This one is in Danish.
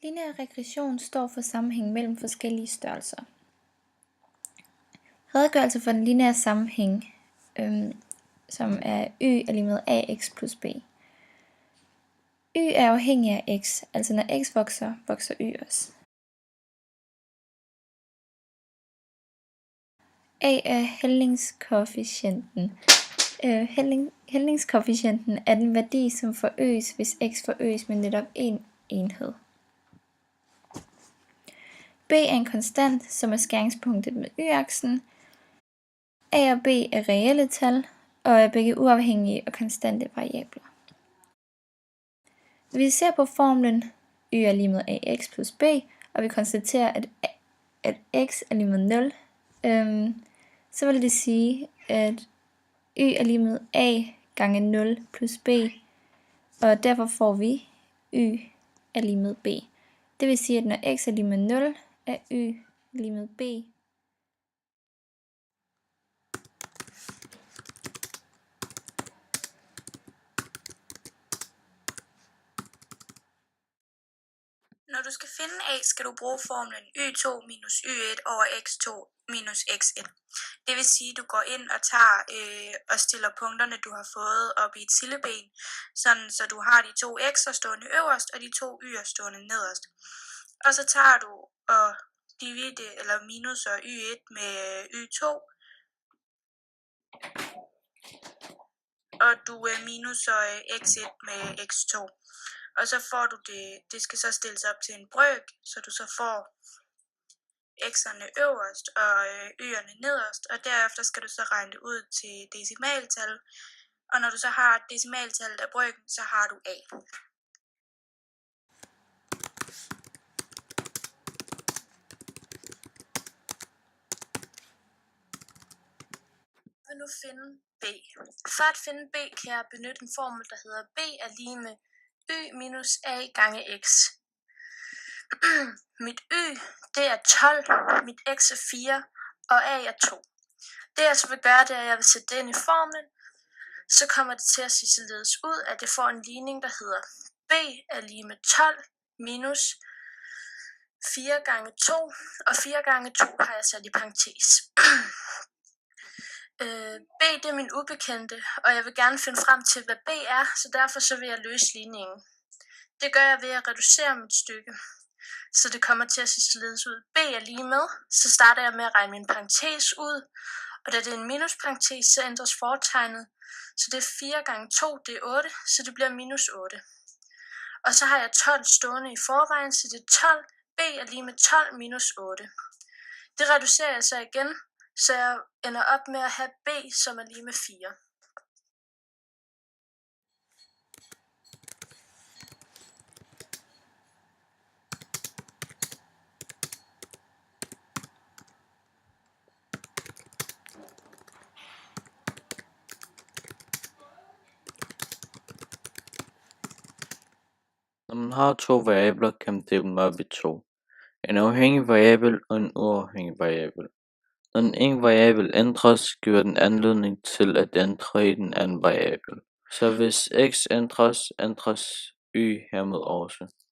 Lineær regression står for sammenhæng mellem forskellige størrelser. Redegørelse for den lineære sammenhæng, som er y er lig med ax plus b. Y er afhængig af x, altså når x vokser, vokser y også. A er hældningskoefficienten. Hældningskoefficienten er den værdi, som forøges, hvis x forøges med netop en enhed. B er en konstant, som er skæringspunktet med y-aksen. A og b er reelle tal, og er begge uafhængige og konstante variabler. Vi ser på formlen y er lig med ax plus b, og vi konstaterer, at x er lig med 0. Så vil det sige, at y er lig med a gange 0 plus b, og derfor får vi y er lig med b. Det vil sige, at når x er lig med 0, er y lig med b. Når du skal finde a, skal du bruge formlen y2 minus y1 over x2 minus x1. Det vil sige, at du går ind og tager og stiller punkterne, du har fået op i et silleben, sådan så du har de to x'er stående øverst og de to y'er stående nederst. Og så tager du og dividerer eller minuser y1 med y2, og du minuser x1 med x2. Og så får du det skal så stilles op til en brøk, så du så får x'erne øverst og y'erne nederst, og derefter skal du så regne det ud til decimaltal. Og når du så har decimaltallet af brøken, så har du a. Jeg vil nu finde b. For at finde b kan jeg benytte en formel, der hedder b er lige med y minus a gange x. Mit y, det er 12, mit x er 4, og a er 2. Det jeg så vil gøre, det er, at jeg vil sætte det ind i formlen. Så kommer det til at se således ud, at det får en ligning, der hedder b er lige med 12 minus 4 gange 2, og 4 gange 2 har jeg sat i parentes. B det er min ubekendte, og jeg vil gerne finde frem til, hvad b er, så derfor så vil jeg løse ligningen. Det gør jeg ved at reducere mit stykke, så det kommer til at se således ud. B er lige med, så starter jeg med at regne min parentes ud, og da det er en minusparentes, så ændres fortegnet, så det er 4 gange 2, det er 8, så det bliver minus 8. Og så har jeg 12 stående i forvejen, så det er 12, b er lige med 12 minus 8. Det reducerer jeg så igen, så jeg ender op med at have b, som er lige med 4. Når man har to variabler, kan man dele dem op i to. En afhængig variabel og en uafhængig variabel. Når den ene variabel ændres, giver den anledning til at ændre i den anden variabel. Så hvis x ændres, ændres y hermed også.